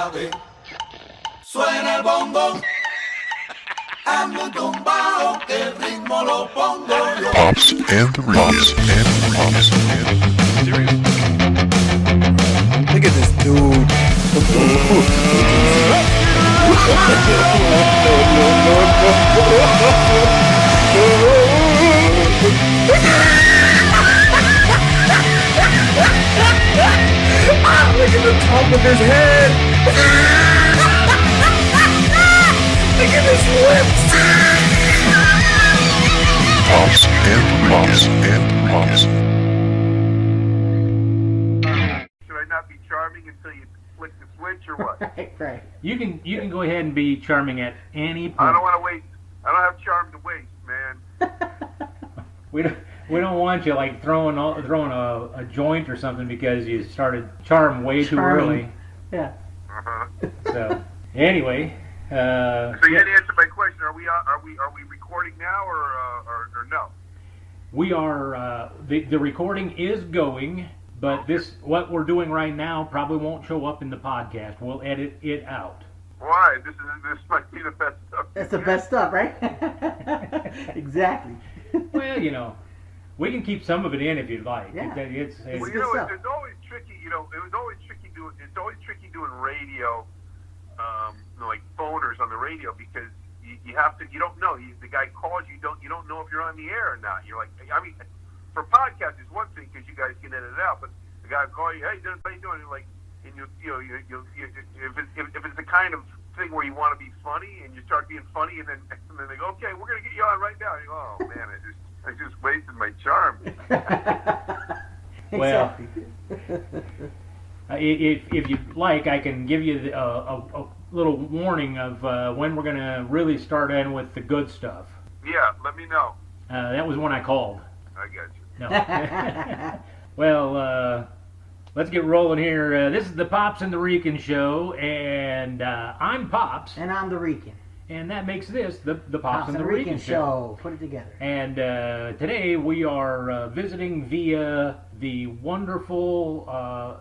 suave. Suena el bongo, hazme un tumbao, que el ritmo lo pongo yo. Pops and the Regan. Look at this dude. Look at the top of his head. Look at his lips. Pops and Regan. Should I not be charming until you flick the switch or what? Right. You can go ahead and be charming at any point. I don't want to waste. I don't have charm to waste, man. We don't want you like throwing a joint or something because you started charm way too early. Yeah. Uh-huh. So anyway, So you didn't answer my question. Are we recording now or no? we are the recording is going, but what we're doing right now probably won't show up in the podcast. We'll edit it out. Why? This might be the best stuff. That's the best stuff, right? Exactly. Well, we can keep some of it in if you'd like. Yeah. Well, It's it's always tricky. It's always tricky doing radio, like phoners on the radio because you have to. You don't know. The guy calls you. You don't know if you're on the air or not. You're like, I mean, for podcasts it's one thing because you guys can edit it out. But the guy will call you. Hey, Dennis, how you doing? You're like, and if it's the kind of thing where you want to be funny and you start being funny and then they go, okay, we're gonna get you on right now. And you go, oh man, I just wasted my charm. Well, if you like, I can give you a little warning of when we're going to really start in with the good stuff. Yeah, let me know. That was one I called. I got you. No. Well, let's get rolling here. This is the Pops and the Rican show, and I'm Pops. And I'm the Rican. And that makes this the Pops and the Rican show. Put it together. And today we are visiting via the wonderful.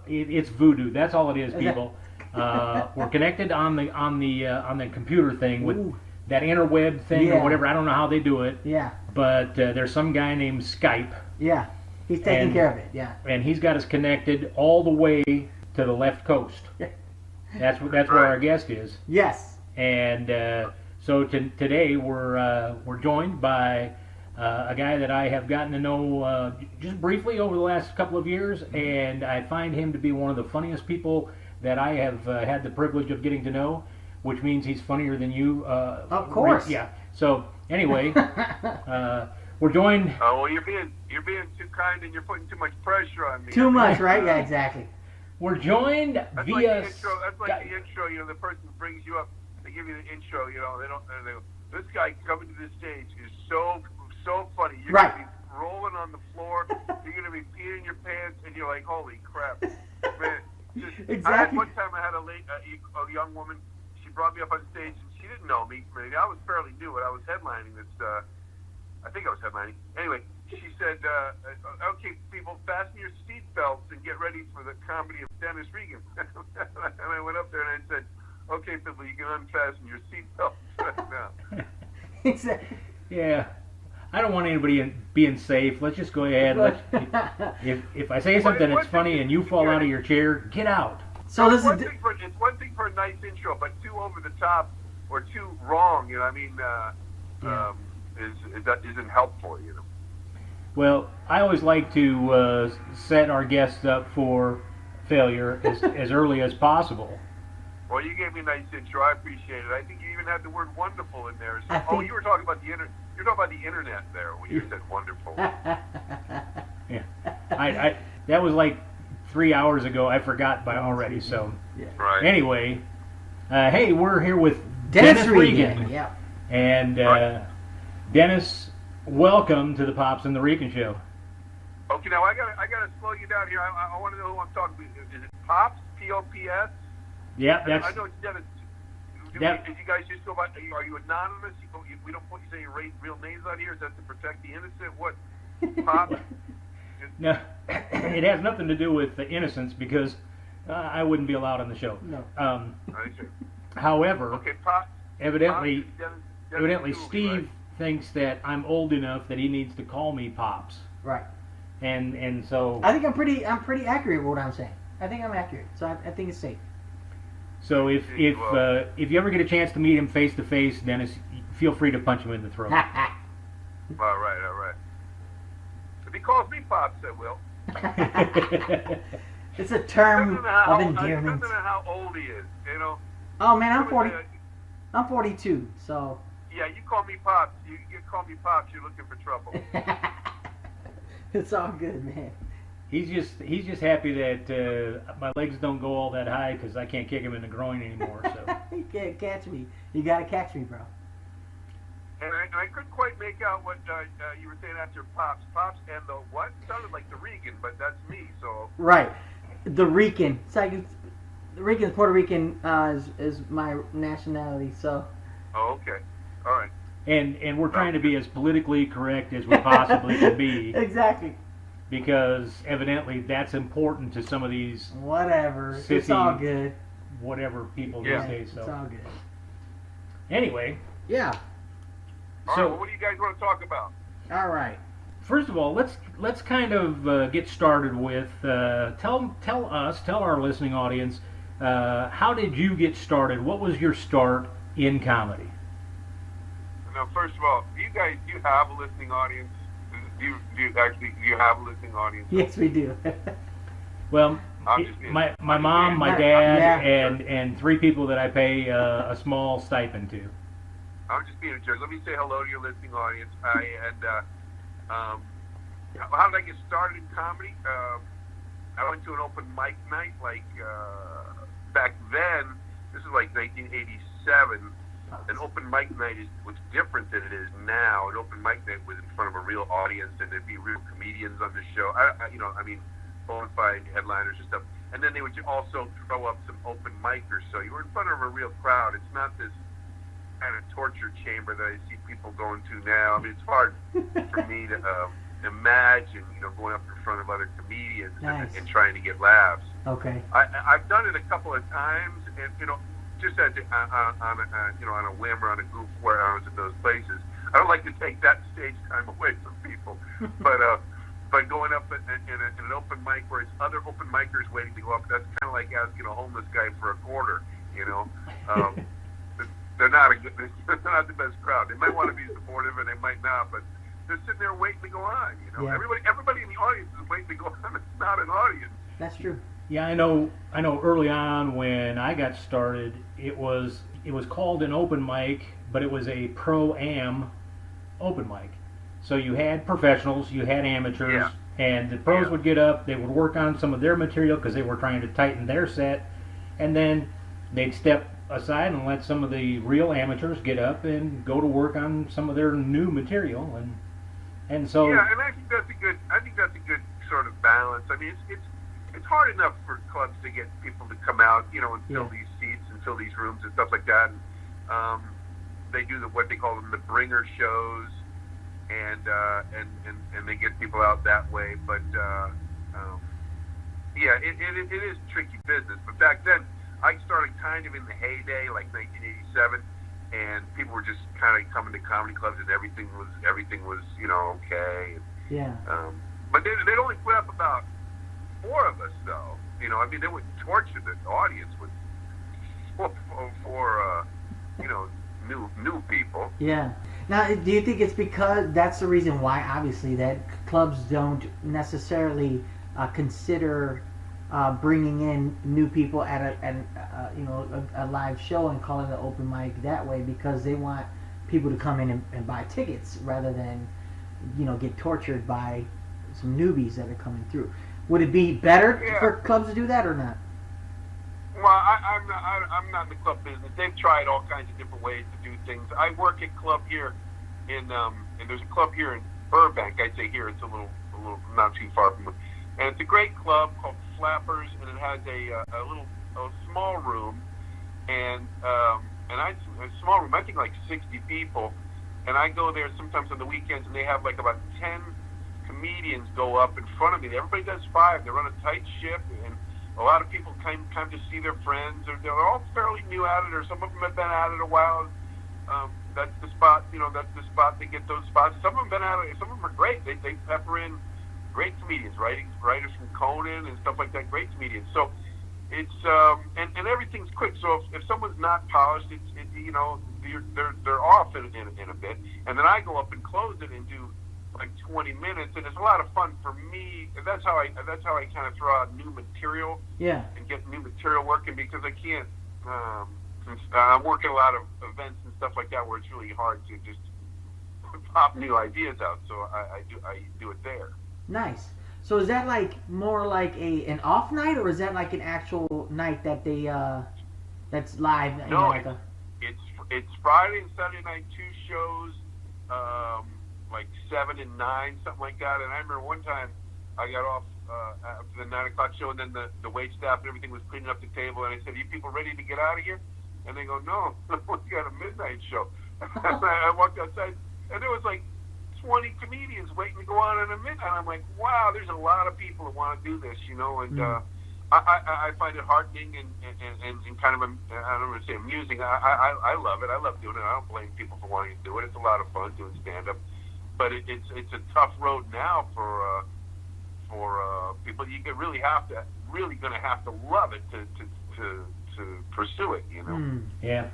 It's voodoo. That's all it is, people. We're connected on the computer thing with that interweb thing or whatever. I don't know how they do it. Yeah. But there's some guy named Skype. Yeah. He's taking care of it. Yeah. And he's got us connected all the way to the left coast. That's where our guest is. Yes. And so today we're joined by a guy that I have gotten to know just briefly over the last couple of years, and I find him to be one of the funniest people that I have had the privilege of getting to know, which means he's funnier than you. Of course. Yeah. So anyway, we're joined. Oh well, you're being too kind and you're putting too much pressure on me. Too much, right? Yeah, exactly. We're joined That's via. That's like the intro. The person brings you up. They give you the intro, they go, this guy coming to the stage is so funny. You're going to be rolling on the floor. You're going to be peeing your pants, and you're like, holy crap. Man, Exactly. One time I had a young woman, she brought me up on stage, and she didn't know me. I was fairly new, and I was headlining this, I think I was headlining. Anyway, she said, okay, people, fasten your seatbelts and get ready for the comedy of Dennis Regan. And I went up there and I said, okay, people, you can unfasten your seatbelts right now. Exactly. Yeah, I don't want anybody being safe. Let's just go ahead. If I say something that's funny and you fall out of your chair, get out. So this it's one thing for a nice intro, but too over the top or too wrong. Isn't helpful. Well, I always like to set our guests up for failure as early as possible. Well, you gave me a nice intro. I appreciate it. I think you even had the word "wonderful" in there. So, you were talking about the internet. You're talking about the internet there when you said "wonderful." Yeah, I that was like 3 hours ago. I forgot by already. So, right. Anyway, hey, we're here with Dennis Regan. Yeah. And Dennis, welcome to the Pops and the Rican show. Okay, now I gotta slow you down here. I want to know who I'm talking to. Is it Pops? P-O-P-S? Yeah, that's. I know it's Dennis. Did you guys just go by? Are you anonymous? We don't say your real names out here. Is that to protect the innocent? What? Pop? No, it has nothing to do with the innocence because I wouldn't be allowed on the show. No. I see. However, Okay, Pops. evidently, Pops is Dennis evidently Dooley, Steve right? thinks that I'm old enough that he needs to call me Pops, Right. and so I think I'm pretty accurate with what I'm saying. I think I'm accurate, so I think it's safe. so if you ever get a chance to meet him face to face, Dennis, feel free to punch him in the throat. All right. If he calls me Pops, I will. It's a term of endearment. Depending on how old he is, you know. Oh man, I'm 40. I'm 42, so. Yeah, you call me Pops. You call me Pops, you're looking for trouble. It's all good, man. He's just happy that my legs don't go all that high because I can't kick him in the groin anymore. So You can't catch me. You gotta catch me, bro. And I couldn't quite make out what you were saying after Pops. Pops and the what? Sounded like the Regan, but that's me, so. Right. The Rican. It's like the Rican, Puerto Rican is my nationality, so. Oh, okay. All right. and we're trying to be as politically correct as we possibly can be. Exactly. Because evidently that's important to some of these Whatever. It's Sissy- all good. whatever people Yeah. these days. It's So all good. anyway, Yeah. All So- right, well, what do you guys want to talk about? All right. first of all, let's kind of get started with tell our listening audience how did you get started? What was your start in comedy? Now, first of all, do you have a listening audience? Do you have a listening audience? Yes, we do. Well, I'm just being- my mom, my dad, Yeah. and 3 people that I pay a small stipend to. I'm just being a jerk. Let me say hello to your listening audience. How did I get started in comedy? I went to an open mic night, back then. This is like 1987. An open mic night was different than it is now. An open mic night was in front of a real audience, and there'd be real comedians on the show. Bona fide headliners and stuff. And then they would also throw up some open micers, so you were in front of a real crowd. It's not this kind of torture chamber that I see people going to now. I mean, it's hard for me to imagine, going up in front of other comedians and trying to get laughs. Okay. I've done it a couple of times, and just on a whim or on a goof where I was at those places. I don't like to take that stage time away from people, but going up in an open mic where it's other open micers waiting to go up, that's kind of like asking a homeless guy for a quarter. They're not they're not the best crowd. They might want to be supportive, and they might not, but they're sitting there waiting to go on. Yeah. Everybody in the audience is waiting to go on. It's not an audience. That's true. Yeah, I know. Early on when I got started, it was called an open mic, but it was a pro-am open mic. So you had professionals, you had amateurs, and the pros would get up. They would work on some of their material because they were trying to tighten their set, and then they'd step aside and let some of the real amateurs get up and go to work on some of their new material, and so. Yeah, and I think that's a good sort of balance. I mean, it's hard enough for clubs to get people to come out, and fill these seats and fill these rooms and stuff like that. And, they do what they call them the bringer shows, and they get people out that way. But it is tricky business. But back then, I started kind of in the heyday, like 1987, and people were just kind of coming to comedy clubs, and everything was okay. Yeah. But they'd only put up about 4 of us, though. They would torture the audience with four new people. Yeah. Now, do you think it's because that's the reason why, obviously, that clubs don't necessarily consider bringing in new people at a live show and calling it an open mic that way, because they want people to come in and buy tickets rather than get tortured by some newbies that are coming through? Would it be better for clubs to do that or not? Well, I'm not in the club business. They've tried all kinds of different ways to do things. I work at club here and there's a club here in Burbank. I say here, it's a little not too far from it, and it's a great club called Flappers, and it has a small room, and a small room. I think like 60 people, and I go there sometimes on the weekends, and they have like about 10 comedians go up in front of me. Everybody does 5. They run a tight ship, and a lot of people come to see their friends, or they're all fairly new at it, or some of them have been at it a while. That's the spot, that's the spot they get those spots. Some of them have been at it, some of them are great. They pepper in great comedians, writers from Conan and stuff like that, great comedians. So it's, and everything's quick. So if someone's not polished, they're off in a bit. And then I go up and close it and do like 20 minutes, and it's a lot of fun for me. And that's how I kind of throw out new material. Yeah. And get new material working, because I can't. I'm working a lot of events and stuff like that where it's really hard to just pop new ideas out. So I do it there. Nice. So is that like more like an off night, or is that like an actual night that they that's live? No, it's Friday and Saturday night, 2 shows, like 7 and 9, something like that. And I remember one time I got off after the 9 o'clock show, and then the wait staff and everything was cleaning up the table, and I said, "Are you people ready to get out of here?" And they go, "No, we got a midnight show." And I walked outside, and there was like 20 comedians waiting to go on in a midnight. And I'm like, wow, there's a lot of people who want to do this, and I find it heartening and kind of, I don't want to say amusing. I love it. I love doing it. I don't blame people for wanting to do it. It's a lot of fun doing stand-up. But it's a tough road now for people. You really going to have to love it to pursue it, Yeah,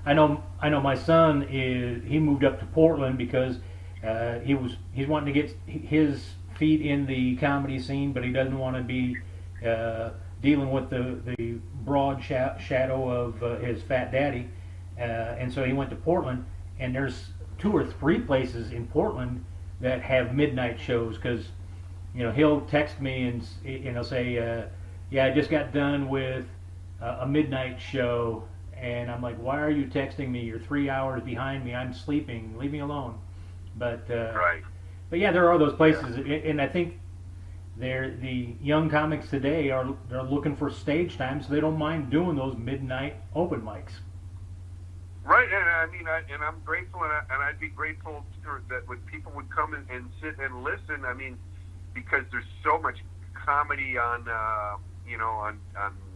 I know. My son he moved up to Portland because he's wanting to get his feet in the comedy scene, but he doesn't want to be dealing with the broad shadow of his fat daddy, and so he went to Portland. And there's 2 or 3 places in Portland that have midnight shows, because he'll text me and he'll say, "Yeah, I just got done with a midnight show," and I'm like, "Why are you texting me? You're 3 hours behind me. I'm sleeping. Leave me alone." But right. But yeah, there are those places, and I think the young comics today they're looking for stage time, so they don't mind doing those midnight open mics. Right, and I mean, I'm grateful, and I'd be grateful that when people would come and sit and listen. I mean, because there's so much comedy on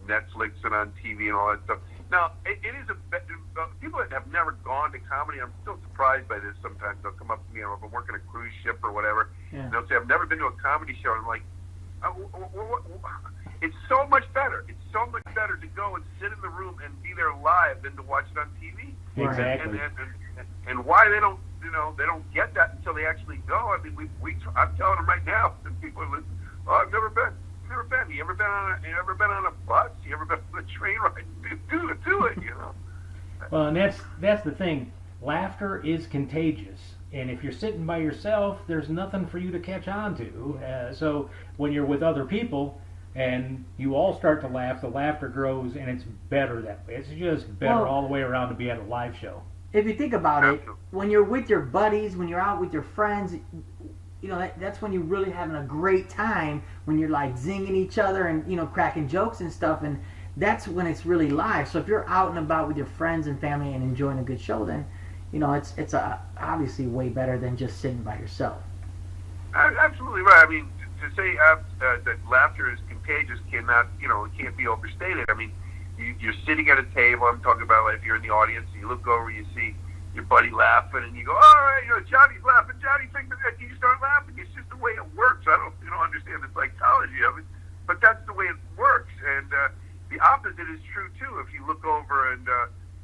Netflix and on TV and all that stuff. Now, it is people that have never gone to comedy, I'm still surprised by this sometimes. They'll come up to me, if I'm working a cruise ship or whatever, and they'll say, "I've never been to a comedy show." And I'm like, it's so much better. It's so much better to go and sit in the room and be there live than to watch it on TV. Exactly. And why they don't get that until they actually go. I mean, I'm telling them right now, and people are listening, "Oh, I've never been. You ever been on a bus? You ever been on a train ride? Do it, Well, and that's the thing. Laughter is contagious, and if you're sitting by yourself, there's nothing for you to catch on to. So when you're with other people and you all start to laugh, the laughter grows, and it's better that way. It's just better all the way around to be at a live show. If you think about it, when you're with your buddies, when you're out with your friends, that's when you're really having a great time, when you're like zinging each other and cracking jokes and stuff, and that's when it's really live. So if you're out and about with your friends and family and enjoying a good show, then it's obviously way better than just sitting by yourself. Absolutely right. I mean, to say that laughter is contagious it can't be overstated. I mean, you're sitting at a table. I'm talking about, like, if you're in the audience, and you look over, you see your buddy laughing, and you go, "All right, Johnny's laughing. Johnny thinks that," you start laughing. It's just the way it works. I don't understand the psychology of it, but that's the way it works. And the opposite is true too. If you look over and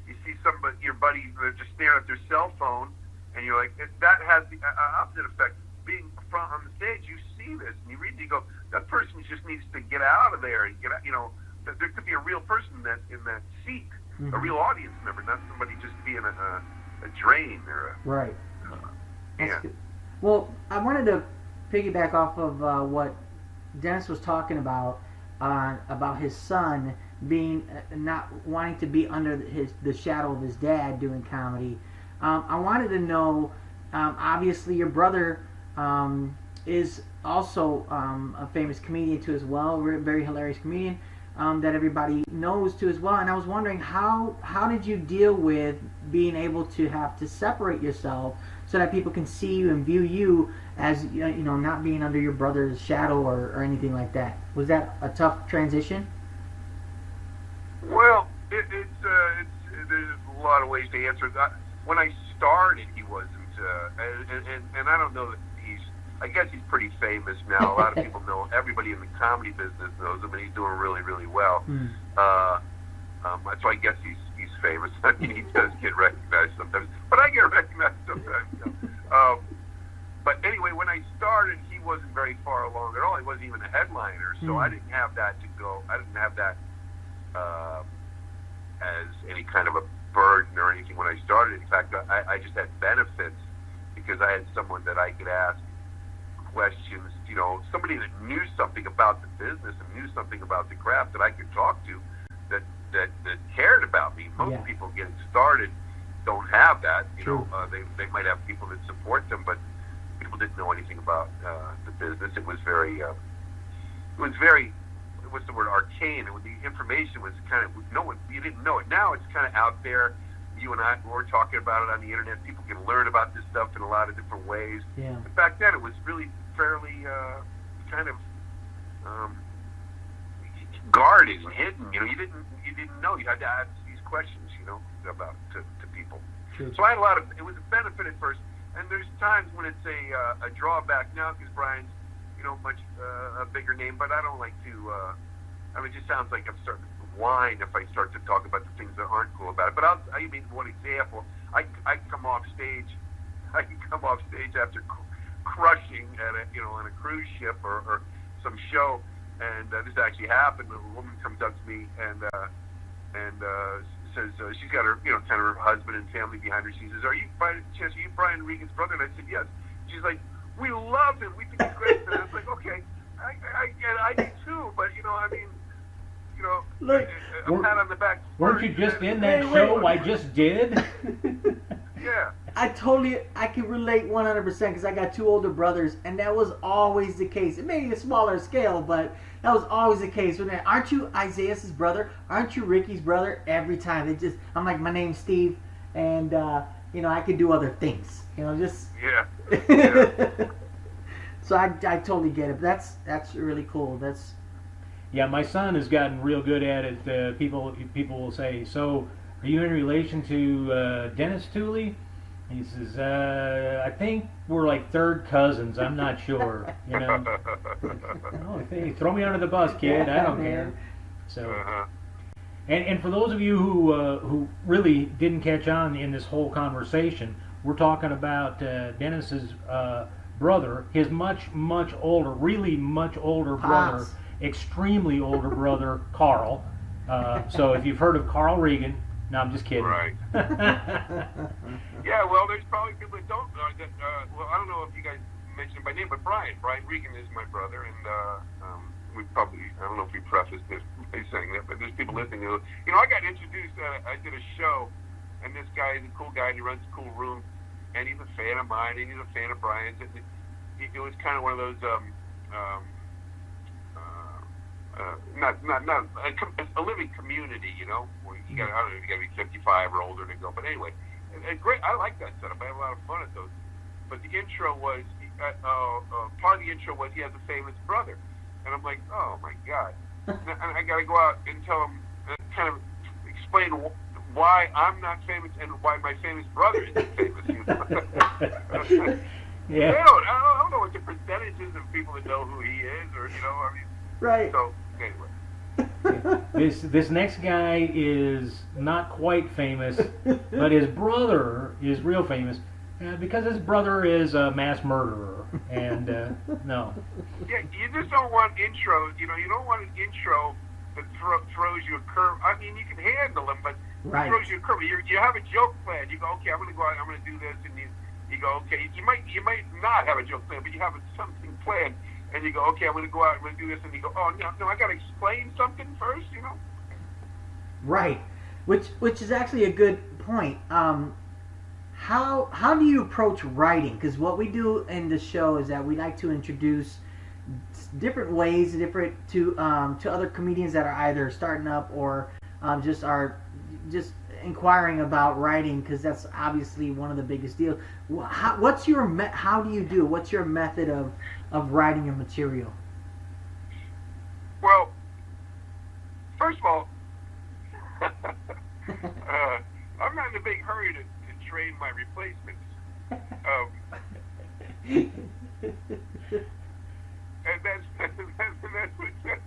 you see your buddy just staring at their cell phone, and you're like, that has the opposite effect. Being front on the stage, you see this, and you read, and you go, that person just needs to get out of there and get out. There could be a real person in that seat, a real audience member, not somebody just being a drain or right. Yeah. Good. Well, I wanted to piggyback off of what Dennis was talking about his son being not wanting to be under the shadow of his dad doing comedy. I wanted to know, obviously your brother is also a famous comedian too as well, a very hilarious comedian that everybody knows too as well. And I was wondering, how did you deal with being able to have to separate yourself so that people can see you and view you as not being under your brother's shadow or anything like that? Was that a tough transition? there's a lot of ways to answer that. When I started, he wasn't, and I don't know that I guess he's pretty famous now. A lot of people know, everybody in the comedy business knows him, and he's doing really, really well. So I guess he's famous. I mean, he does get recognized sometimes, but I get recognized sometimes. But anyway, when I started, he wasn't very far along at all. He wasn't even a headliner, so I didn't have that to go. I didn't have that as any kind of a burden or anything when I started. In fact, I just had benefits because I had someone that I could ask questions, somebody that knew something about the business and knew something about the craft that I could talk to that cared about me. Most people getting started don't have that. They might have people that support them, but people didn't know anything about the business. It was very what's the word, arcane. The information was kind of, you didn't know it. Now it's kind of out there. You and I, we're talking about it on the internet. People can learn about this stuff in a lot of different ways. Yeah. But back then, it was really fairly kind of guarded and hidden. You didn't know. You had to ask these questions, about to people. True. So I had it was a benefit at first, and there's times when it's a drawback now because Brian's, much a bigger name. But I don't like to. It just sounds like I'm starting to whine if I start to talk about the things that aren't cool about it. But I'll give you one example. I can come off stage after crushing at on a cruise ship or some show, and this actually happened. A woman comes up to me and says she's got her kind of her husband and family behind her. She says, "Are you Brian Regan's brother?" And I said, "Yes." She's like, "We love him. We think he's great." And I was like, "Okay, I do too." But Look, a pat on the back. Weren't you just in that show I just did? Yeah. I can relate 100% because I got two older brothers, and that was always the case. It may be a smaller scale, but that was always the case. Aren't you Isaiah's brother? Aren't you Ricky's brother? Every time I'm like, my name's Steve, and I could do other things. Yeah. So I totally get it. That's really cool. Yeah, my son has gotten real good at it. People will say, "So, are you in relation to Dennis Tooley?" He says, "I think we're like third cousins. I'm not sure." Oh, hey, throw me under the bus, kid. I don't care. So, and for those of you who really didn't catch on in this whole conversation, we're talking about Dennis's brother, his much older, really much older brother. Extremely older brother, Carl. So if you've heard of Carl Regan, no, I'm just kidding. Right. Yeah, well, there's probably people that don't know that. Well, I don't know if you guys mentioned him by name, but Brian Regan is my brother, and we probably, I don't know if we prefaced this by saying that, but there's people listening who, I got introduced. I did a show, and this guy is a cool guy, and he runs a cool room, and he's a fan of mine, and he's a fan of Brian's. And it was kind of one of those. Not a living community, where you got to be 55 or older to go. But anyway, great. I like that setup. I had a lot of fun at those. But the intro was part of the intro was he has a famous brother, and I'm like, oh my god, and I got to go out and tell him, kind of explain why I'm not famous and why my famous brother isn't famous. Yeah. I don't know what the percentages of people that know who he is, or Right. So anyway. This next guy is not quite famous, but his brother is real famous because his brother is a mass murderer. And no. Yeah, you just don't want intros. You don't want an intro that throws you a curve. I mean, you can handle them, but Right. it throws you a curve. You have a joke plan. You go, okay, I'm going to go out. I'm going to do this, and you go, okay. You might not have a joke plan, but you have something planned. And you go, okay, I'm going to go out, I'm going to do this, and you go, oh, no, I got to explain something first, Right, which is actually a good point. How do you approach writing? Because what we do in the show is that we like to introduce different ways, to other comedians that are either starting up or just inquiring about writing, because that's obviously one of the biggest deals. How do you do? What's your method of writing your material? Well, first of all, I'm not in a big hurry to trade my replacements. And that's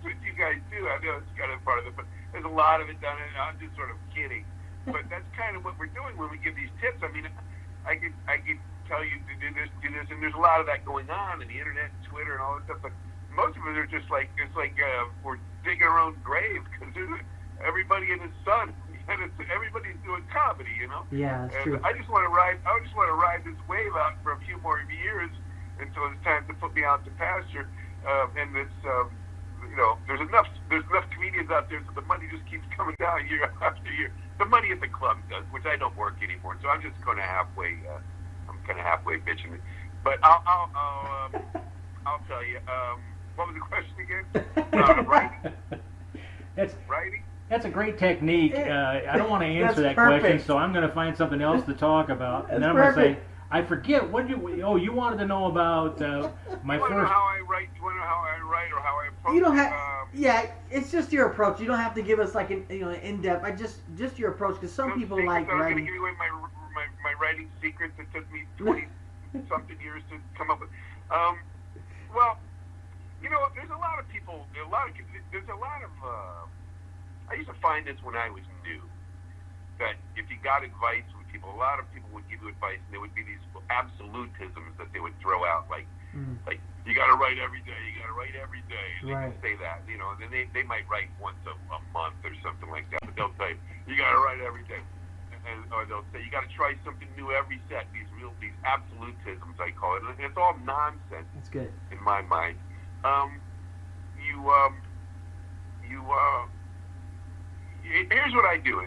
what you guys do. I know it's kind of part of it, but there's a lot of it done, and I'm just sort of kidding. But that's kind of what we're doing when we give these tips. I mean, I could tell you to do this, and there's a lot of that going on in the internet, and Twitter, and all that stuff. But most of it are just like we're digging our own grave because everybody and his son, and everybody's doing comedy, you know. Yeah, that's true. I just want to ride this wave out for a few more years until it's time to put me out to pasture. And it's there's enough comedians out there, so the money just keeps coming down year after year. The money at the club does, which I don't work anymore, so I'm just kind of halfway. I'm kind of halfway bitching. But I'll tell you. What was the question again? Writing. Writing. That's a great technique. I don't want to answer that perfect. question, so I'm going to find something else to talk about, and then I'm going to say, I forget. What you wanted to know about my You want to first. know how I write? You want to know how I write or how I approach? You don't have. Yeah, it's just your approach. You don't have to give us like an in depth. Just your approach, because some people like I'm going to writing. give away my writing secret that took me 20 something years to come up with. Well, there's a lot of people. There's a lot of. I used to find this when I was new, that if you got advice from people, a lot of people would give you advice, and there would be these absolutisms that they would throw out, like you got to write every day, you got to write every day, and they can say that, and then they might write once a month or something like that, but they'll say you got to write every day, or they'll say you got to try something new every set. These absolutisms, I call it, and it's all nonsense. That's good. In my mind. Here's what I do.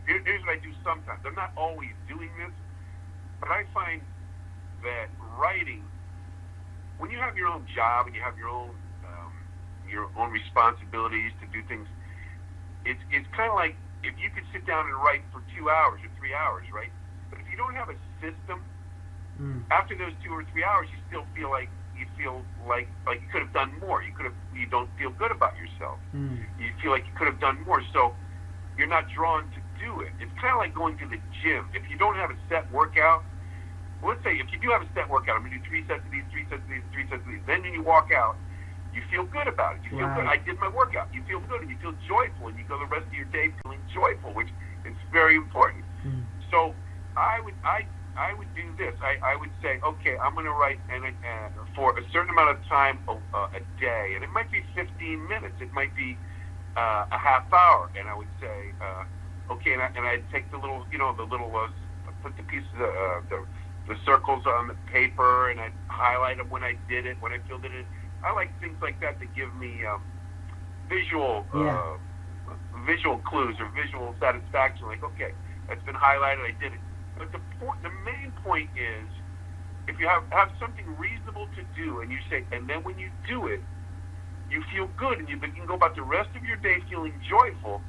Here's what I do sometimes. I'm not always doing this, but I find that writing, when you have your own job and you have your own responsibilities to do things, it's kind of like if you could sit down and write for 2 hours or 3 hours, right? But if you don't have a system, after those 2 or 3 hours, you still feel like you could have done more. You don't feel good about yourself. You feel like you could have done more. So you're not drawn to do it. It's kind of like going to the gym. If you don't have a set workout, let's say if you do have a set workout, I'm going to do 3 sets of these, 3 sets of these, 3 sets of these. Then when you walk out, you feel good about it. You feel good. I did my workout. You feel good, and you feel joyful, and you go the rest of your day feeling joyful, which is very important. So I would do this. I would say, okay, I'm going to write for a certain amount of time a day, and it might be 15 minutes. It might be a half hour, and I would say, okay, and I'd take the little, put the pieces, the circles on the paper, and I'd highlight them when I did it, when I filled it in. I like things like that to give me visual clues or visual satisfaction. Like, okay, that's been highlighted, I did it. But the main point is, if you have something reasonable to do, and you say, and then when you do it, you feel good, and you can go about the rest of your day feeling joyful,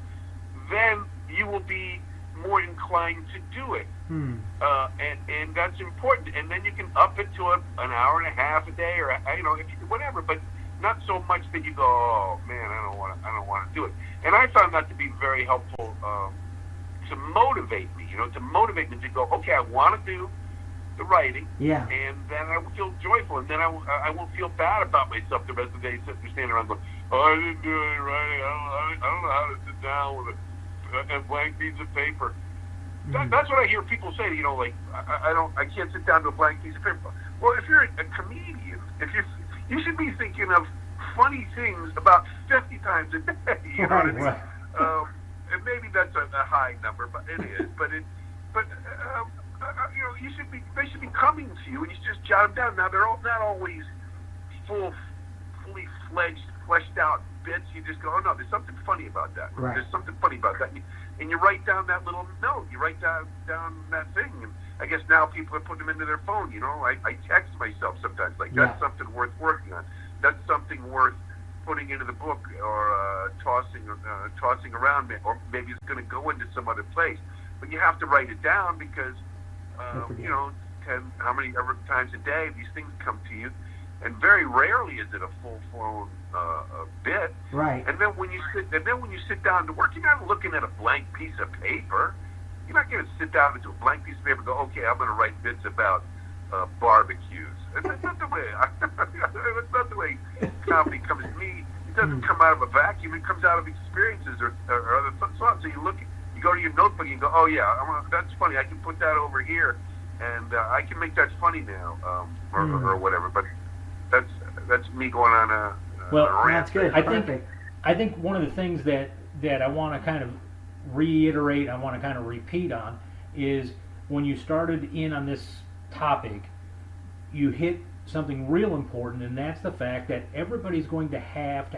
then you will be more inclined to do it. And that's important. And then you can up it to an hour and a half a day, or whatever. But not so much that you go, oh man, I don't want to do it. And I found that to be very helpful to motivate me. To motivate me to go, okay, I want to do the writing, and then I will feel joyful, and then I won't feel bad about myself the rest of the day, sitting there standing around going, oh, I didn't do any writing. I don't know how to sit down with a blank piece of paper. That's what I hear people say. Like I can't sit down to a blank piece of paper. Well, if you're a comedian, you should be thinking of funny things about 50 times a day. You know what I mean? Right. And maybe that's a high number, but it is. They should be coming to you, and you just jot them down. Now they're not always fully fleshed out bits. You just go, oh no, there's something funny about that. Right. There's something funny about that, and you write down that little note. You write down that thing, and I guess now people are putting them into their phone. I text myself sometimes, like that's something worth working on. That's something worth putting into the book, or tossing around, or maybe it's going to go into some other place. But you have to write it down because, 10 how many ever times a day these things come to you, and very rarely is it a full-blown bit. Right. And then when you sit down to work, you're not looking at a blank piece of paper. You're not going to sit down to a blank piece of paper and go, okay, I'm going to write bits about barbecues. That's not the way. That's not the way comedy comes to me. It doesn't come out of a vacuum. It comes out of experiences or other thoughts. So you go to your notebook and you go, oh yeah, that's funny. I can put that over here, and I can make that funny now, or whatever. But that's me going on a rant. That's good. I think one of the things that I want to kind of reiterate, I want to kind of repeat on, is when you started in on this topic, you hit something real important, and that's the fact that everybody's going to have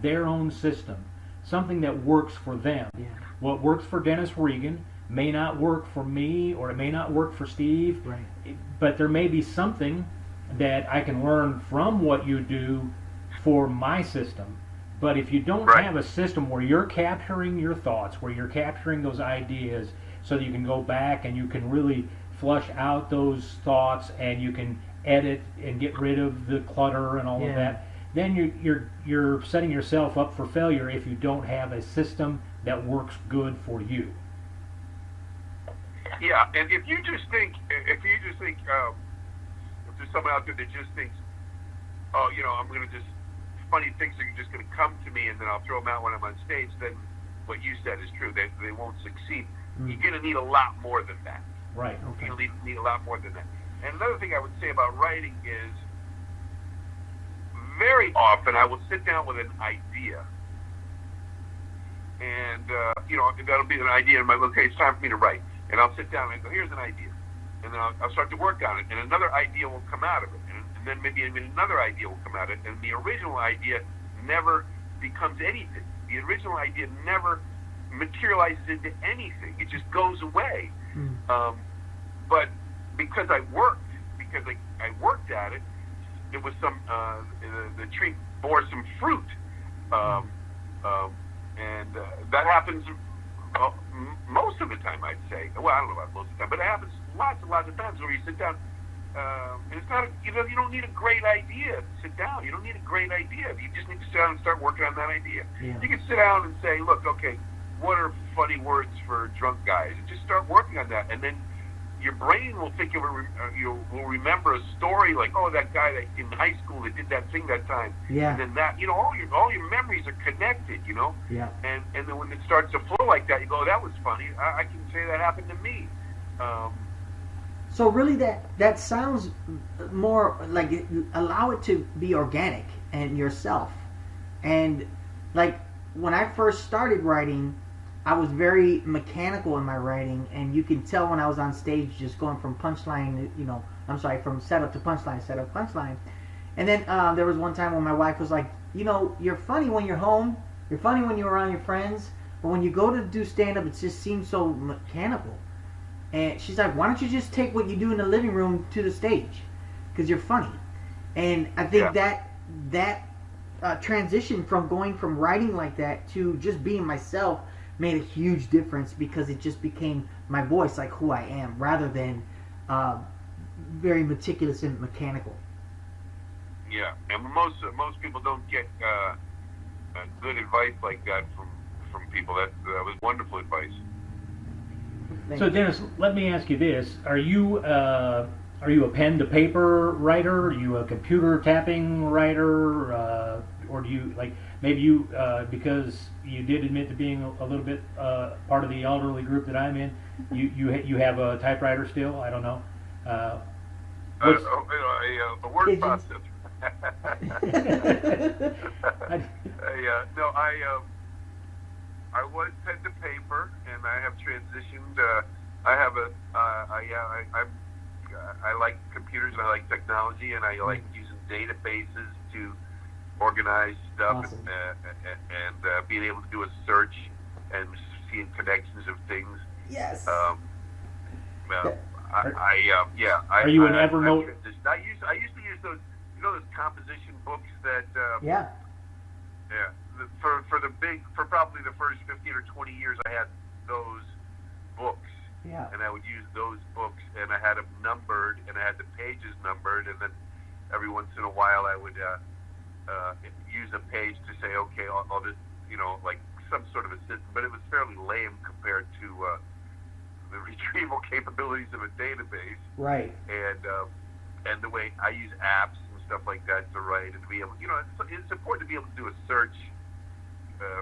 their own system, something that works for them. Yeah. What works for Dennis Regan may not work for me, or it may not work for Steve, Right. but there may be something that I can learn from what you do for my system. But if you don't have a system where you're capturing your thoughts, where you're capturing those ideas, so that you can go back and you can really flush out those thoughts and you can edit and get rid of the clutter and all of that, then you're setting yourself up for failure if you don't have a system that works good for you. Yeah, and if you just think, if there's someone out there that just thinks, oh, I'm going to just, funny things are just going to come to me and then I'll throw them out when I'm on stage, then what you said is true. They won't succeed. You're going to need a lot more than that. Right. Okay. You'll need a lot more than that. And another thing I would say about writing is, very often I will sit down with an idea, and that'll be an idea. And okay, it's time for me to write. And I'll sit down and go, here's an idea, and then I'll start to work on it, and another idea will come out of it, and then maybe another idea will come out of it, and the original idea never becomes anything. The original idea never materializes into anything. It just goes away. But because I worked at it, it was the tree bore some fruit, and that happens most of the time, I'd say. Well, I don't know about most of the time, but it happens lots and lots of times where you sit down, and it's not, you don't need a great idea to sit down. You don't need a great idea. You just need to sit down and start working on that idea. Yeah. You can sit down and say, look, okay, what are funny words for drunk guys? And just start working on that, and then your brain will think you will remember a story like, oh, that guy that in high school that did that thing that time. Yeah. And then that, all your memories are connected, Yeah. And then when it starts to flow like that, you go, that was funny. I can say that happened to me. So really, that sounds more like allow it to be organic and yourself. And like when I first started writing, I was very mechanical in my writing, and you can tell when I was on stage just going from punchline, from setup to punchline. And then there was one time when my wife was like, you're funny when you're home, you're funny when you're around your friends, but when you go to do stand-up, it just seems so mechanical. And she's like, why don't you just take what you do in the living room to the stage? Because you're funny. And I think that transition from going from writing like that to just being myself made a huge difference, because it just became my voice, like who I am, rather than very meticulous and mechanical. Yeah, and most people don't get good advice like that from people. That was wonderful advice. So Dennis, let me ask you this: Are you a pen to paper writer? Are you a computer tapping writer, or do you maybe you because you did admit to being a little bit part of the elderly group that I'm in, you have a typewriter still? I don't know. A word processor. I was pen to paper, and I have transitioned. I like computers, and I like technology, and I like using databases to organize stuff. Awesome. and being able to do a search and seeing connections of things. Yes. Are you an Evernote? I used to use those, those composition books that. Yeah. Yeah. For probably the first 15 or 20 years, I had those books. Yeah. And I would use those books, and I had them numbered, and I had the pages numbered, and then every once in a while I would use a page to say, okay, I'll just, like some sort of a system, but it was fairly lame compared to the retrieval capabilities of a database. Right. And the way I use apps and stuff like that to write and to be able, it's important to be able to do a search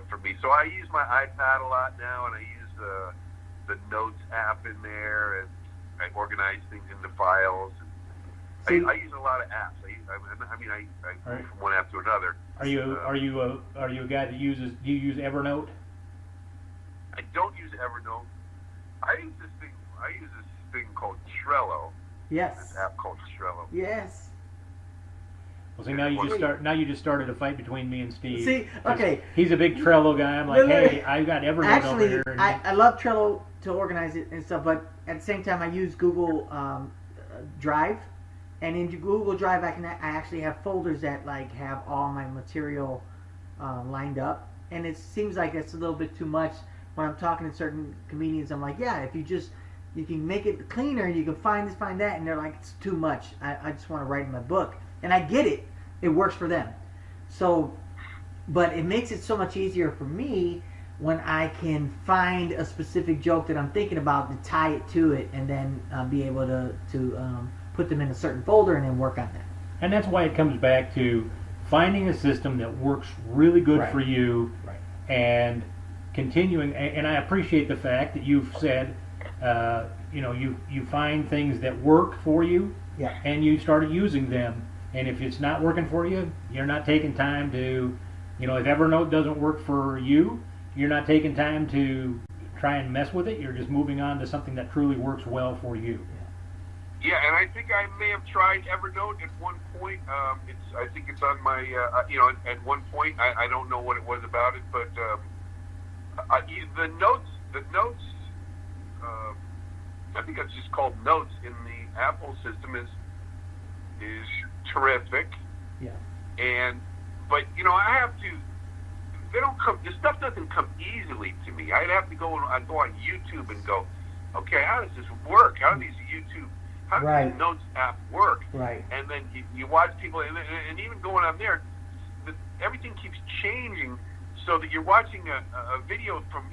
for me. So I use my iPad a lot now, and I use the Notes app in there, and I organize things into files. And I use a lot of apps. I move from one app to another. Are you a guy that uses? Do you use Evernote? I don't use Evernote. I use this thing called Trello. Yes. This app called Trello. Yes. Well, see, now you just started a fight between me and Steve. See, okay. He's a big Trello guy. I'm like, hey, I've got Evernote Actually, over here. I love Trello to organize it and stuff, but at the same time, I use Google Drive, and in Google Drive, I actually have folders that like have all my material lined up, and it seems like it's a little bit too much. When I'm talking to certain comedians, I'm like, yeah, if you can make it cleaner, you can find this, find that, and they're like, it's too much. I just want to write in my book, and I get it. It works for them. So, but it makes it so much easier for me when I can find a specific joke that I'm thinking about to tie it to it, and then be able to put them in a certain folder and then work on that. And that's why it comes back to finding a system that works really good for you, and continuing. And I appreciate the fact that you've said, you find things that work for you, and you started using them. And if it's not working for you, you're not taking time to, if Evernote doesn't work for you, you're not taking time to try and mess with it. You're just moving on to something that truly works well for you. Yeah, and I think I may have tried Evernote at one point. I think it's on my, at one point. I don't know what it was about it, but the notes. I think it's just called Notes in the Apple system is terrific. Yeah. But I have to. They don't come. This stuff doesn't come easily to me. I'd have to go on YouTube and go, okay, how does this work? How does the Notes app work? Right. And then you watch people, and even going on there, everything keeps changing, so that you're watching a video from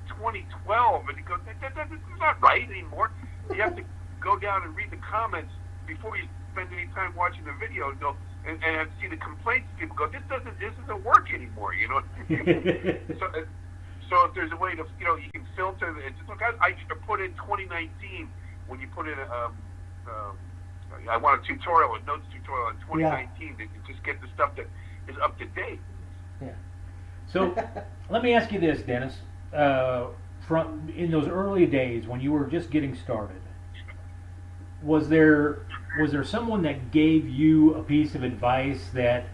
2012, and you go, that's not right anymore. You have to go down and read the comments before you spend any time watching the video and go and see the complaints. People go, this doesn't work anymore. So if there's a way to you can filter it. Look, I put in 2019 when you put in I want a tutorial, a notes tutorial on 2019 to just get the stuff that is up to date. Yeah. So let me ask you this, Dennis. From in those early days when you were just getting started, was there someone that gave you a piece of advice that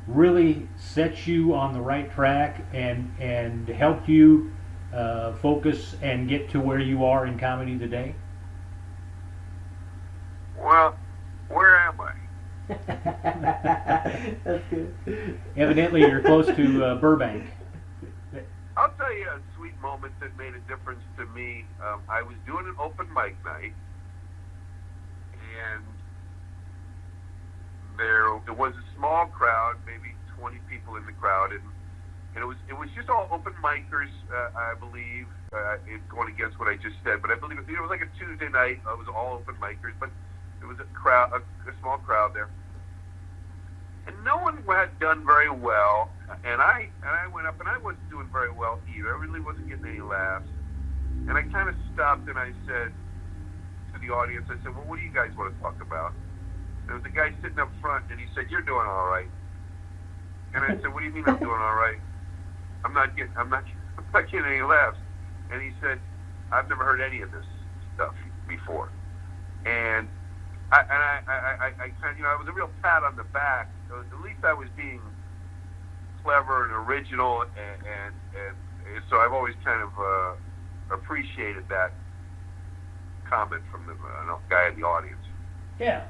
really set you on the right track and helped you focus and get to where you are in comedy today? Well, where am I? That's good. Evidently, you're close to Burbank. I'll tell you a sweet moment that made a difference to me. I was doing an open mic night, and there was a small crowd, maybe 20 people in the crowd, and it was just all open micers, I believe. It's going against what I just said, but I believe it was like a Tuesday night. It was all open micers, but there was a small crowd there, and no one had done very well. And I went up, and I wasn't doing very well either. I really wasn't getting any laughs. And I kind of stopped, and I said to the audience, I said, well, what do you guys want to talk about? There was a guy sitting up front, and he said, you're doing all right. And I said, what do you mean I'm doing all right? I'm not getting any laughs. And he said, I've never heard any of this stuff before. And I kind of, it was a real pat on the back. At least I was being clever and original, and so I've always kind of appreciated that comment from the guy in the audience. Yeah.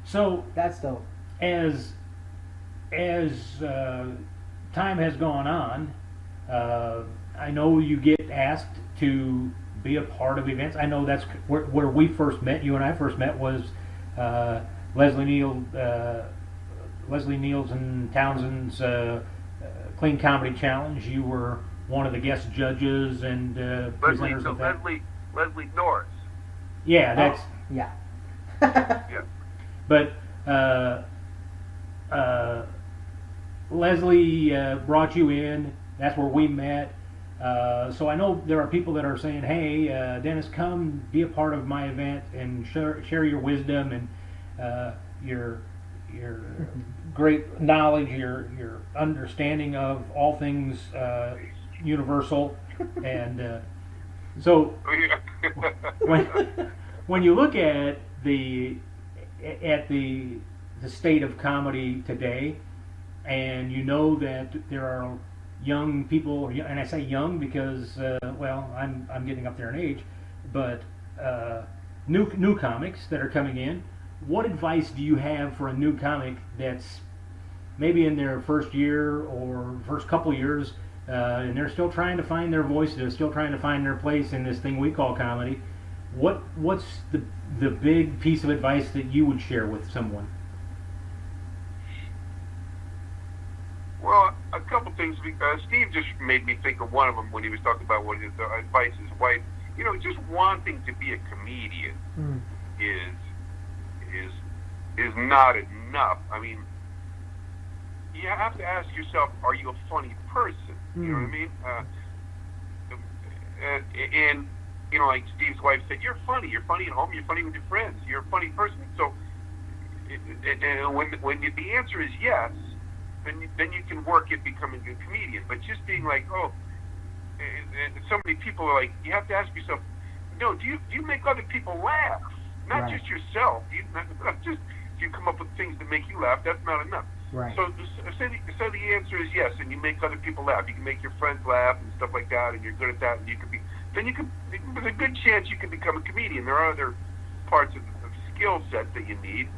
So That's dope. as time has gone on, I know you get asked to be a part of events. I know that's where we first met. You and I first met was Leslie Neal Leslie Nielsen Townsend's Clean Comedy Challenge. You were one of the guest judges and presenters of that. Leslie Norris. Yeah, that's Yeah. Yeah. but Leslie brought you in. That's where we met. So I know there are people that are saying, "Hey, Dennis, come be a part of my event and share your wisdom and your great knowledge, your understanding of all things universal." And so when you look at the state of comedy today, and you know that there are young people, and I say young because well, I'm getting up there in age, but new comics that are coming in. What advice do you have for a new comic that's maybe in their first year or first couple years, and they're still trying to find their voice, they're still trying to find their place in this thing we call comedy? What's the big piece of advice that you would share with someone? Well, a couple things. Steve just made me think of one of them when he was talking about what his advice his wife. You know, just wanting to be a comedian is not enough. I mean, you have to ask yourself, are you a funny person? You know what I mean? And you know, like Steve's wife said, you're funny. You're funny at home. You're funny with your friends. You're a funny person. So, and when the answer is yes, then you can work at becoming a comedian. But just being like, oh, and so many people are like, you have to ask yourself, no, do you make other people laugh? Not just yourself. Not just if you come up with things that make you laugh, that's not enough. Right. So the answer is yes, and you make other people laugh. You can make your friends laugh and stuff like that, and you're good at that, and there's a good chance you can become a comedian. There are other parts of skill set that you need,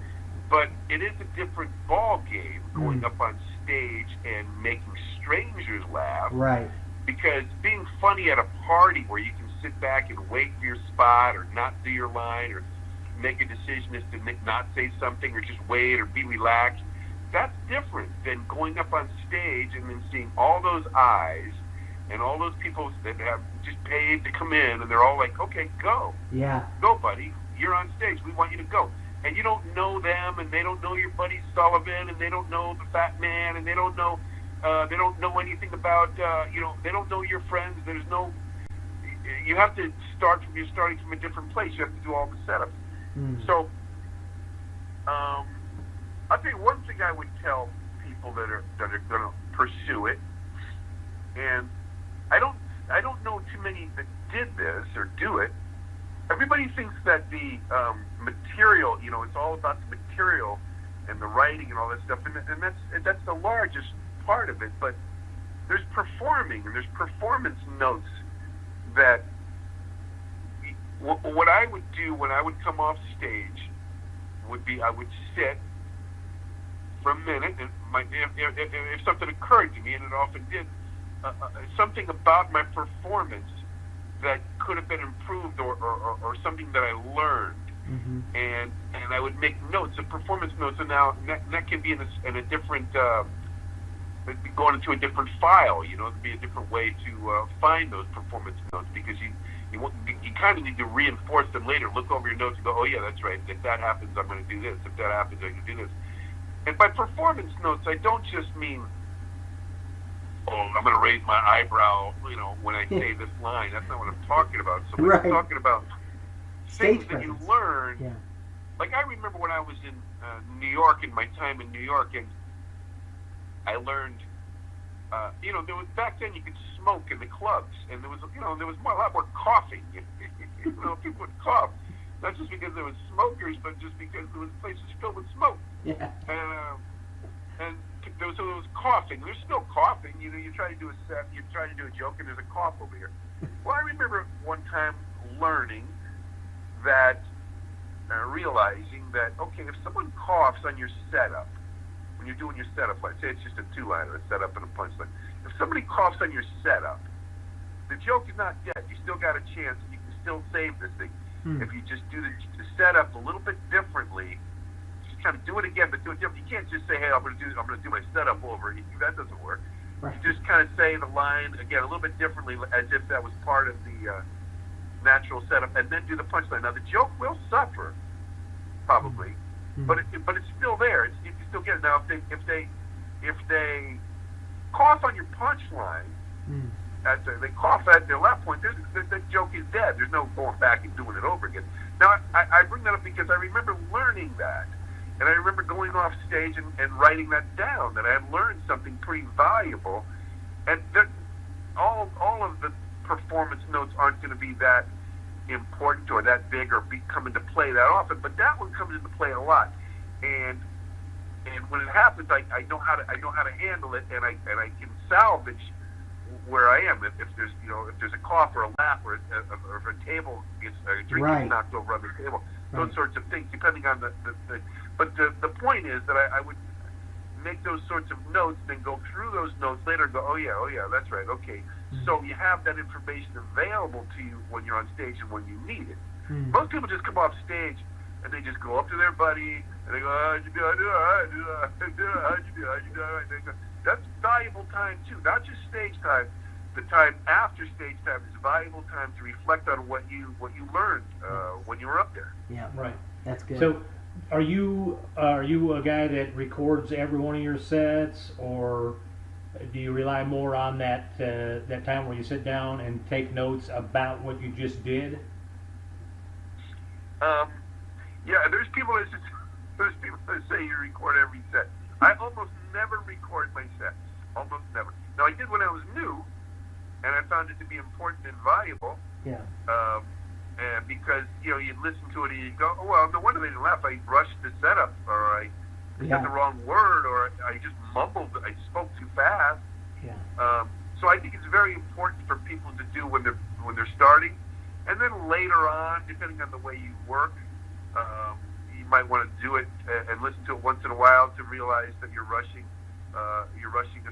but it is a different ball game going up on stage and making strangers laugh. Right. Because being funny at a party where you can sit back and wait for your spot or not do your line or make a decision as to not say something or just wait or be relaxed, that's different than going up on stage and then seeing all those eyes and all those people that have just paid to come in, and they're all like, okay, go. Yeah. Go, buddy. You're on stage. We want you to go. And you don't know them, and they don't know your buddy Sullivan, and they don't know the Fat Man, and they don't know anything about, they don't know your friends. There's no, you have to you're starting from a different place. You have to do all the setups. So, I'll tell you one thing I would tell people that are going to pursue it, and I don't know too many that did this or do it. Everybody thinks that the material, it's all about the material and the writing and all that stuff, and that's the largest part of it. But there's performing and there's performance notes that what I would do when I would come off stage would be I would sit for a minute, and if something occurred to me, and it often did, something about my performance that could have been improved or something that I learned, and I would make notes, performance notes, and now that can be in a different, going into a different file, it'd be a different way to find those performance notes, because you kind of need to reinforce them later. Look over your notes and go, oh yeah, that's right, if that happens, I'm going to do this, if that happens, I'm going to do this. And by performance notes, I don't just mean, oh, I'm going to raise my eyebrow, when I say this line. That's not what I'm talking about. So when I'm talking about things that you learn, like I remember when I was in New York, in my time in New York, and I learned, there was, back then you could smoke in the clubs, and there was a lot more coughing. People would cough, not just because there was smokers, but just because there was places filled with smoke. Yeah. And there was coughing. There's still coughing. You try to do a set, you try to do a joke, and there's a cough over here. Well, I remember one time learning that, realizing that, okay, if someone coughs on your setup, when you're doing your setup, let's say it's just a two-liner, a setup and a punchline. If somebody coughs on your setup, the joke is not dead. You still got a chance, and you can still save this thing. If you just do the setup a little bit differently, just kind of do it again, but do it different. You can't just say, hey, I'm going to do my setup over. That doesn't work. Right. You just kind of say the line again a little bit differently, as if that was part of the natural setup, and then do the punchline. Now the joke will suffer, probably, but it's still there. You can still get it. Now if they cough on your punchline, they cough at their laugh point, the joke is dead. There's no going back and doing it over again. Now I bring that up because I remember learning that, and I remember going off stage and writing that down, that I had learned something pretty valuable, and that all of the performance notes aren't going to be that important or that big or come into play that often, but that one comes into play a lot, and when it happens, I know how to handle it, and I can salvage where I am if there's a cough or a laugh or if a table gets a drink gets knocked over on the table, those sorts of things, depending on the but the point is that I would make those sorts of notes, then go through those notes later and go, oh yeah, that's right, okay. So you have that information available to you when you're on stage and when you need it. Most people just come off stage and they just go up to their buddy and they go, how'd you do? That's valuable time too, not just stage time. The time after stage time is valuable time to reflect on what you learned when you were up there. Yeah, Right. That's good. So, are you a guy that records every one of your sets, or do you rely more on that time where you sit down and take notes about what you just did? Yeah, there's people that say you record every set. I almost never record my sets. Almost never. Now I did when I was new, and I found it to be important and valuable. Yeah. And because you'd listen to it and you'd go, oh well, no wonder they didn't laugh. I rushed the setup, or I said the wrong word, or I just mumbled. I spoke too fast. Yeah. So I think it's very important for people to do when they're starting, and then later on, depending on the way you work, you might want to do it and listen to it once in a while to realize that you're rushing a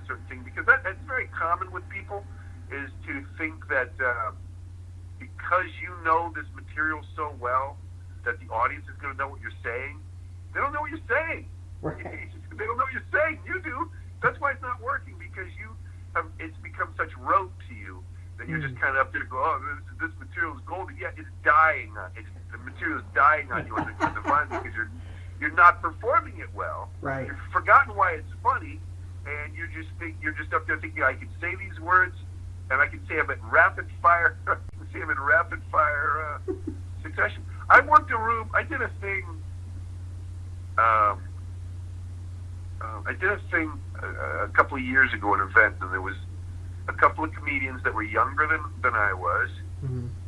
certain thing, because that's very common with people, is to think that because you know this material so well that the audience is going to know what you're saying. They don't know what you're saying. Right. They don't know what you're saying. You do. That's why it's not working, because it's become such rote to you that you're just kind of up there to go, oh, this material is golden. Yeah, it's dying. The material is dying on you on the vine because you're not performing it well. Right. You've forgotten why it's funny, and you're just up there thinking, I can say these words, and I can say them in rapid fire. Succession. I worked a room. I did a thing. A couple of years ago, an event, and there was a couple of comedians that were younger than I was,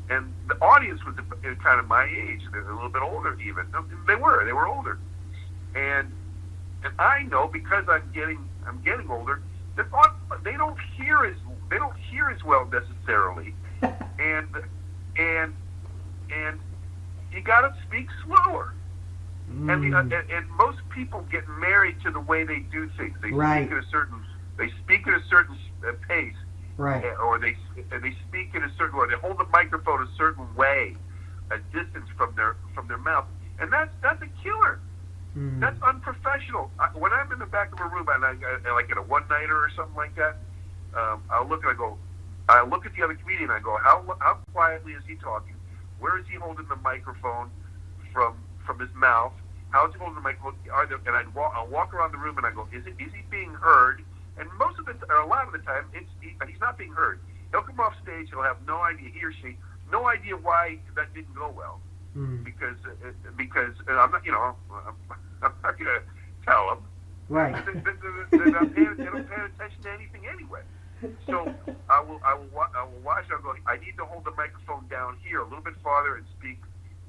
and the audience was kind of my age. They were a little bit older, even. They were older, and I know, because I'm getting older, that they don't hear as well necessarily, and you got to speak slower. And most people get married to the way they do things. They speak at a certain pace, right? Or they speak in a certain way. They hold the microphone a certain way, a distance from their mouth, and that's a killer. That's unprofessional. When I'm in the back of a room and I like at a one-nighter or something like that, I'll look at the other comedian. I go, how quietly is he talking? Where is he holding the microphone from his mouth? How is he holding the microphone? I'll walk around the room and I go, is he being heard? And a lot of the time, he's not being heard. He'll come off stage. He'll have no idea, he or she, no idea why that didn't go well. Because I'm not, I'm not going to tell them. Right. They're not paying attention to anything anyway. So I will watch. I'll go, I need to hold the microphone down here a little bit farther and speak.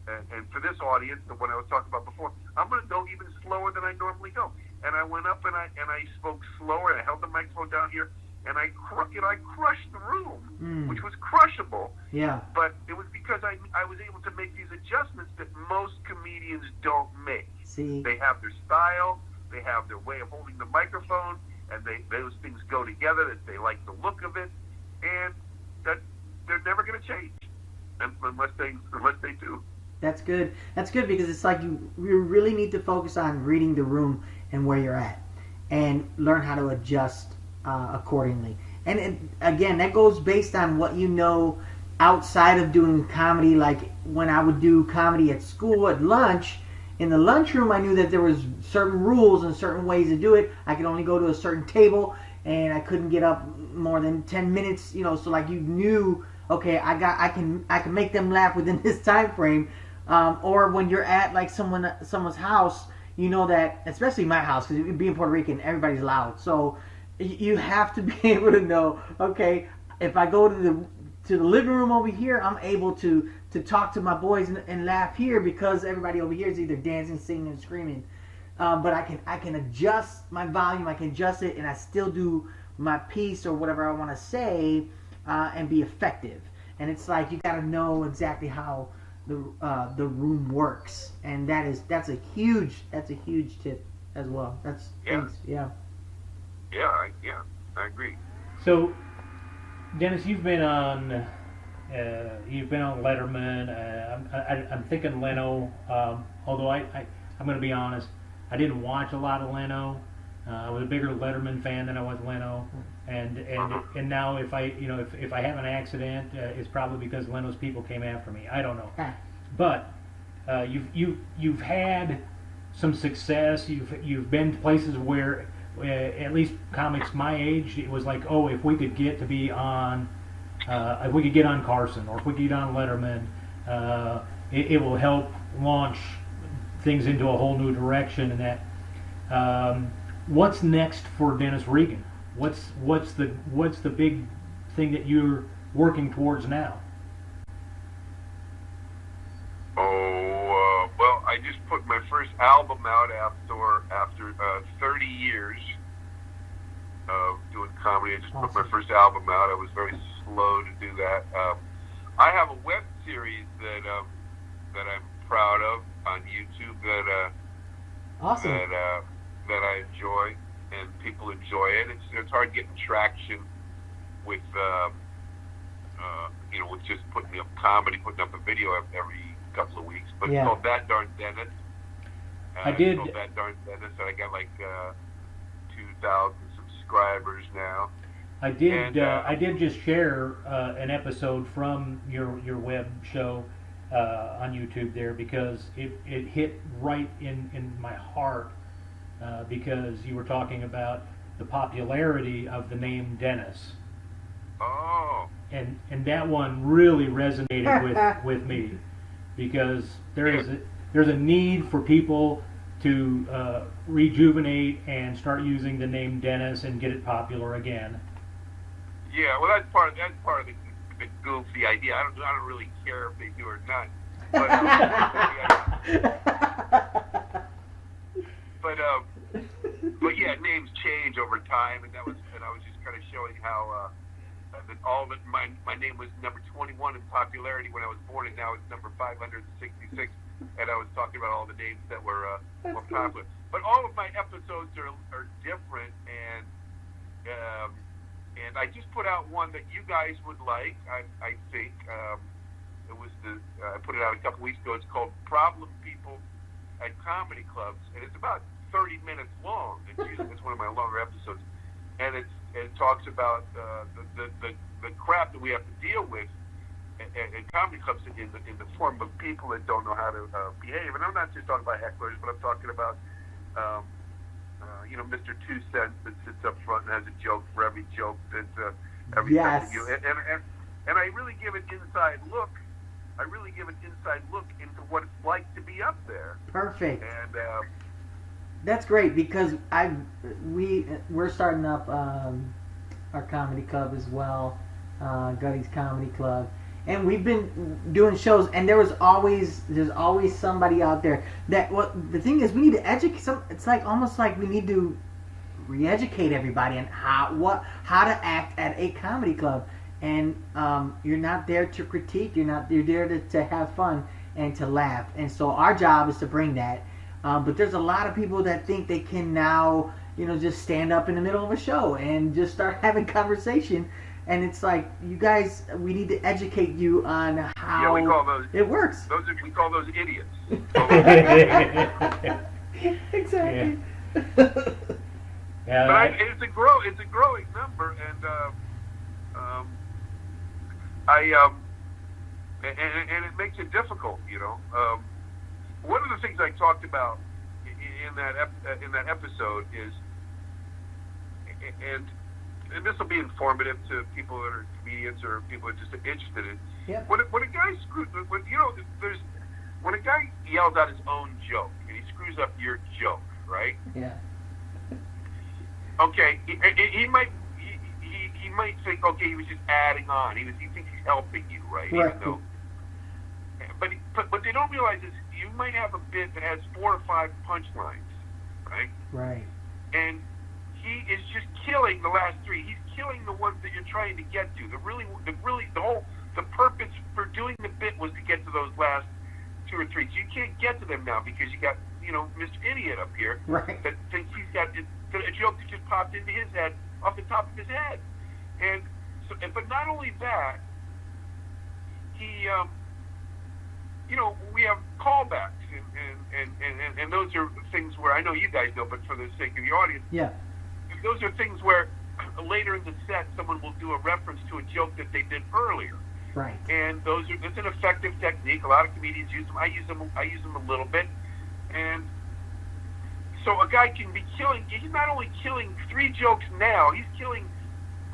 And for this audience, the one I was talking about before, I'm going to go even slower than I normally go. And I went up and I spoke slower, and I held the microphone down here, and I crushed the room, which was crushable. Yeah. But it was because I was able to make these adjustments that most comedians don't make. See. They have their style, they have their way of holding the microphone, and those things go together. That they like the look of it, and that they're never going to change unless they do. That's good. That's good because it's like you really need to focus on reading the room and where you're at, and learn how to adjust accordingly. And again, that goes based on what you know outside of doing comedy. Like when I would do comedy at school at lunch, in the lunchroom, I knew that there was certain rules and certain ways to do it. I could only go to a certain table, and I couldn't get up more than 10 minutes. You know, so like you knew, okay, I can make them laugh within this time frame. Or when you're at like someone's house, you know that, especially my house, because being Puerto Rican, everybody's loud. So you have to be able to know, okay, if I go to the living room over here, I'm able to talk to my boys and laugh here because everybody over here is either dancing, singing, and screaming. But I can adjust my volume, I can adjust it, and I still do my piece or whatever I want to say and be effective. And it's like you got to know exactly how the room works, and that's a huge tip as well. That's thanks. Yeah. Yeah, I agree. So, Dennis, you've been on Letterman. I'm thinking Leno. Although I'm going to be honest, I didn't watch a lot of Leno. I was a bigger Letterman fan than I was Leno. And now if I have an accident, it's probably because Leno's people came after me. I don't know. But you've had some success. You've been to places where, at least comics my age, it was like, oh, if we could get to be on, if we could get on Carson, or if we could get on Letterman, it will help launch things into a whole new direction. And that, what's next for Dennis Regan? What's the big thing that you're working towards now? Well, I just put my first album out after 30 years of doing comedy. I just put my first album out. I was very slow to do that. I have a web series that I'm proud of on YouTube that I enjoy, and people enjoy it. It's hard getting traction with with just putting up comedy, putting up a video every couple of weeks. But it's called That Darn Dennis. It's called That Darn Dennis, and I got like 2,000 subscribers now. I did just share an episode from your web show on YouTube there, because it hit right in my heart, because you were talking about the popularity of the name Dennis. Oh. And that one really resonated with me, because there's a need for people to rejuvenate and start using the name Dennis and get it popular again. Yeah, well, that's part of the goofy idea. I don't really care if they do or not. But yeah, names change over time, and I was just kind of showing how that my name was number 21 in popularity when I was born, and now it's number 566. And I was talking about all the names that were more popular. But all of my episodes are different, and I just put out one that you guys would like. I think it was I put it out a couple weeks ago. It's called Problem People at Comedy Clubs, and it's about 30 minutes long. It's one of my longer episodes, and it talks about the crap that we have to deal with at comedy clubs in the form of people that don't know how to behave. And I'm not just talking about hecklers, but I'm talking about Mr. 2 Cents that sits up front and has a joke for every joke that every time you do. And I really give an inside look. I really give an inside look into what it's like to be up there. Perfect. And that's great, because we're starting up our comedy club as well, Gutty's Comedy Club, and we've been doing shows, and there's always somebody out there that the thing is, we need to educate it's like almost like we need to re-educate everybody on how to act at a comedy club. And you're not there to critique, you're there to have fun and to laugh. And so our job is to bring that. But there's a lot of people that think they can now, just stand up in the middle of a show and just start having conversation. and it's like, you guys, we need to educate you on how Yeah, we call those. it works. We call those idiots. Exactly. Yeah, But it's a growing number, and and it makes it difficult. One of the things I talked about in that episode is, and this will be informative to people that are comedians or people that are just interested in. Yep. When a guy when a guy yells out his own joke and he screws up your joke, right? Yeah. Okay, he might think, okay, he was just adding on. He thinks he's helping you, right? Right. Even though, but they don't realize is you might have a bit that has 4 or 5 punchlines, right? Right. And he is just killing the last 3. He's killing the ones that you're trying to get to. The purpose for doing the bit was to get to those last 2 or 3. So you can't get to them now because you got Mr. Idiot up here Right. that thinks he's got a joke that just popped into his head off the top of his head. And so, but not only that, he, we have callbacks, and those are things where I know you guys know, but for the sake of the audience, Yeah. those are things where later in the set someone will do a reference to a joke that they did earlier. Right. And that's an effective technique. A lot of comedians use them. I use them a little bit. And so a guy can be killing. He's not only killing 3 jokes now. He's killing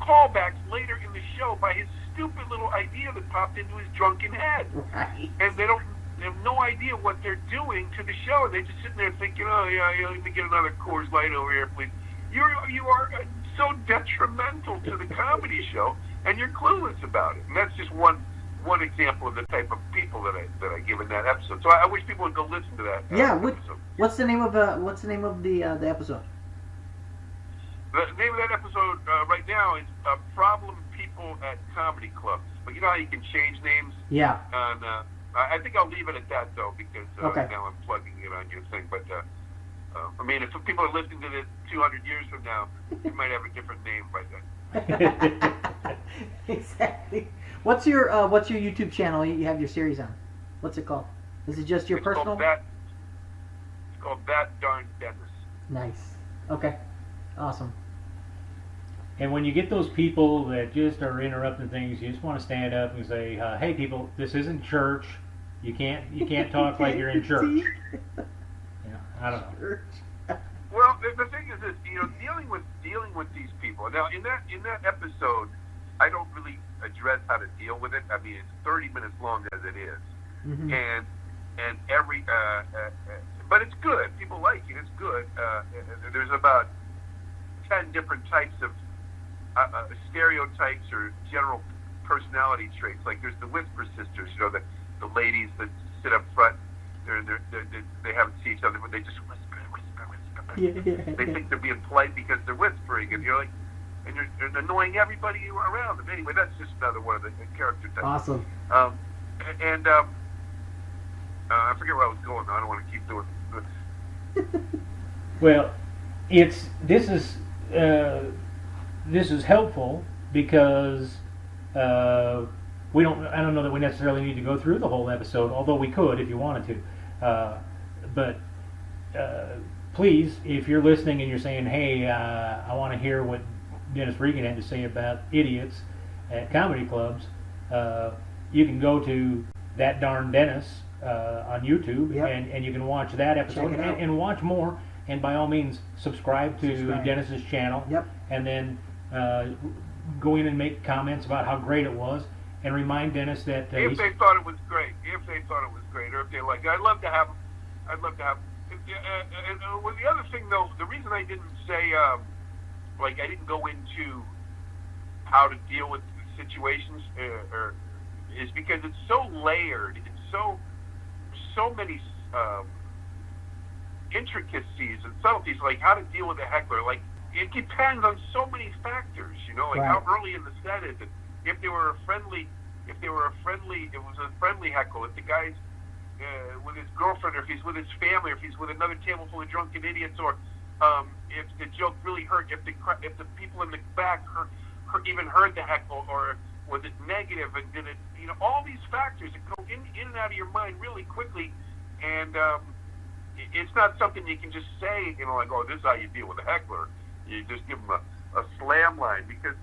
callbacks later in the show by his stupid little idea that popped into his drunken head. Right. And they have no idea what they're doing to the show. They're just sitting there thinking, oh yeah, let me get another Coors Light over here, please. You are so detrimental to the comedy show, and you're clueless about it. And that's just one example of the type of people that I give in that episode. So I wish people would go listen to that. Yeah. Episode. What's the name of the episode? The name of that episode right now is Problem People at Comedy Clubs. But you know how you can change names? Yeah. And I think I'll leave it at that, though, because Okay. now I'm plugging it on your thing. But, I mean, if people are listening to this 200 years from now, you might have a different name by then. Exactly. What's your YouTube channel you have your series on? What's it called? Is it just your It's personal? It's called That Darn Dennis. Nice. Okay. Awesome. And when you get those people that just are interrupting things, you just want to stand up and say, "Hey, people, this isn't church. You can't talk like you're in church." I don't know. Well, the thing is this, dealing with these people. Now, in that episode, I don't really address how to deal with it. I mean, it's 30 minutes long as it is, Mm-hmm. and every but it's good. People like it. It's good. There's about 10 different types of stereotypes or general personality traits. Like there's the Whisper Sisters. The ladies that sit up front. They haven't seen each other, but they just whisper. Yeah. They think they're being polite because they're whispering, and you're annoying everybody around them. Anyway, that's just another one of the character types. Awesome. I forget where I was going. I don't want to keep doing this. Well, this is helpful because I don't know that we necessarily need to go through the whole episode, although we could if you wanted to. But please, if you're listening and you're saying, "Hey, I want to hear what Dennis Regan had to say about idiots at comedy clubs," you can go to That Darn Dennis on YouTube, Yep. and you can watch that episode Check it out. and watch more. And by all means, subscribe to Dennis's channel. Yep. And then go in and make comments about how great it was, and remind Dennis that If they thought it was great, or if they liked it, I'd love to have. Well, the other thing, though, the reason I didn't say, I didn't go into how to deal with situations, is because it's so layered. It's so many intricacies and subtleties, like how to deal with a heckler. Like it depends on so many factors, Right. how early in the set is it? If it was a friendly heckle. If the guy's with his girlfriend, or if he's with his family, or if he's with another table full of drunken idiots, or if the joke really hurt, if the people in the back even heard the heckle, or was it negative, and did it, all these factors that go in and out of your mind really quickly, and it's not something you can just say, like, oh, this is how you deal with a heckler. You just give them a slam line, because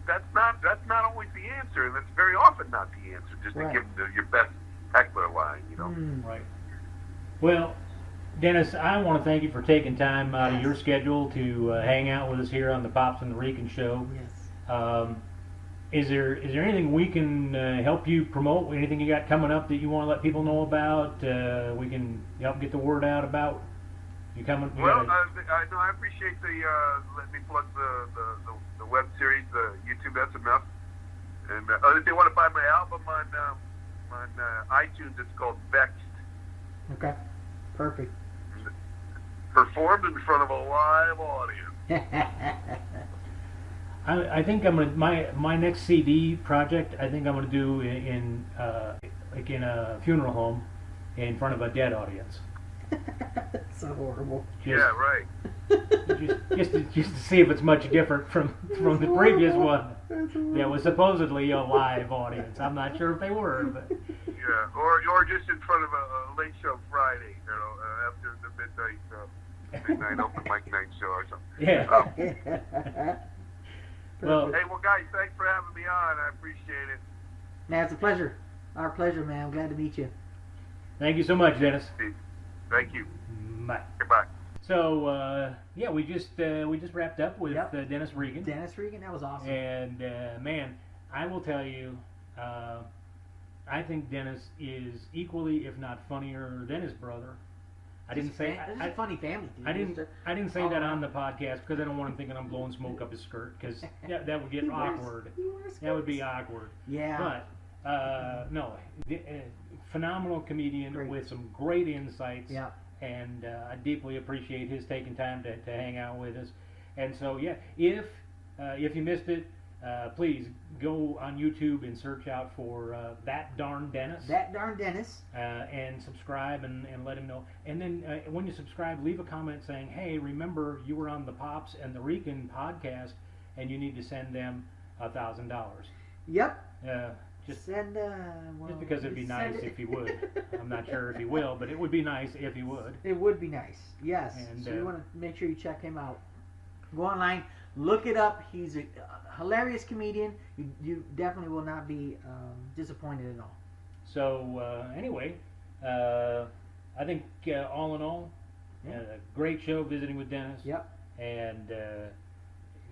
that's not always the answer, and that's very often not the answer, just Right. to give them your best heckler line, Right. Well, Dennis, I want to thank you for taking time out of your schedule to hang out with us here on the Pops and the Rican show. Yes. Is there anything we can help you promote? Anything you got coming up that you want to let people know about? We can help get the word out about you coming. Well, I appreciate the let me plug the web series, the YouTube. That's enough. And if they want to buy my album on iTunes, it's called Vexed. Okay. Perfect. Performed in front of a live audience. I think I'm gonna my next CD project. I think I'm gonna do in like in a funeral home in front of a dead audience. So horrible. Yeah, right. Just to see if it's much different from the previous one. That was supposedly a live audience. I'm not sure if they were, but Yeah, or just in front of a late show Friday, after the midnight open mic night show or something. yeah. Well, Hey, guys, thanks for having me on. I appreciate it. Man, it's a pleasure. Our pleasure, man. I'm glad to meet you. thank you so much, Dennis. Thank you. Bye. Goodbye. So yeah, we just wrapped up with Yep. Dennis Regan. Dennis Regan, that was awesome. And man, I will tell you, I think Dennis is equally, if not funnier, than his brother. I didn't say This is a funny family, dude. I didn't say that on the podcast because I don't want him thinking I'm blowing smoke up his skirt, because that would get awkward. That would be awkward. Yeah. But no, phenomenal comedian Great. with some great insights. Yeah. And I deeply appreciate his taking time to hang out with us. And so yeah, if you missed it, please go on YouTube and search out for That Darn Dennis. That Darn Dennis. And subscribe and let him know. And then when you subscribe, leave a comment saying, hey, remember you were on the Pops and the Rican podcast, and you need to send them $1,000. Yep. Just Send, just because it'd be send nice it. if he would. I'm not sure if he will, but it would be nice if he would. It would be nice. Yes. And, so you want to make sure you check him out. Go online, look it up. He's a hilarious comedian. You definitely will not be disappointed at all. So anyway, I think all in all, a great show visiting with Dennis. Yep. And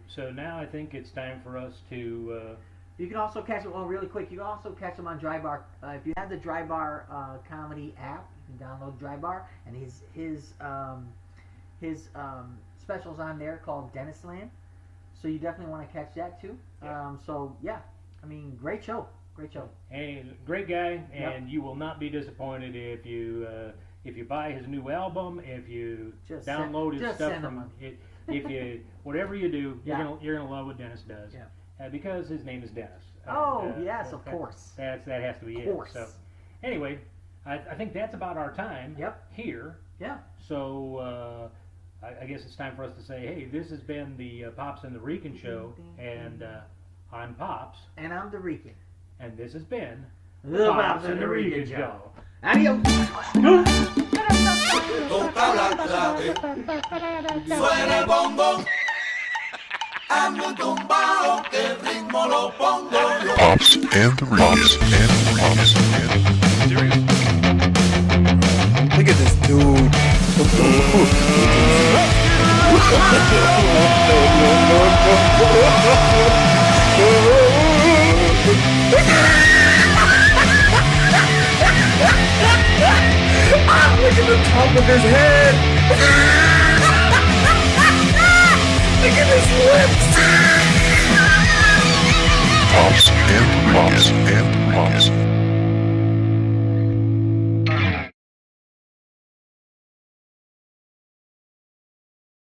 so now I think it's time for us to. You can also catch him. Well, really quick, you can also catch him on Dry Bar. If you have the Dry Bar comedy app, you can download Dry Bar, and his specials on there called Dennis Land. So you definitely want to catch that too. Yeah. So yeah, I mean, great show. Great show. Hey, great guy, Yep. and you will not be disappointed if you buy his new album, if you Just download send- his just stuff send from him it, if you whatever you do, Yeah. you're gonna love what Dennis does. Yeah. Because his name is Dennis. Oh, And, yes, of course. That has to be Of course. it. So anyway, I think that's about our time. Yep. Here. Yeah. So I guess it's time for us to say, hey, this has been the Pops and the Rican show, and I'm Pops, And I'm the Rican. and this has been The Pops and the Rican show. Adios. Toca la clave, suena el bongo, hazme un tumbao que el ritmo lo pongo yo. Pops and the Rican. Pops and the Rican. Look at this dude. Look at the top of his head. Look at his lips.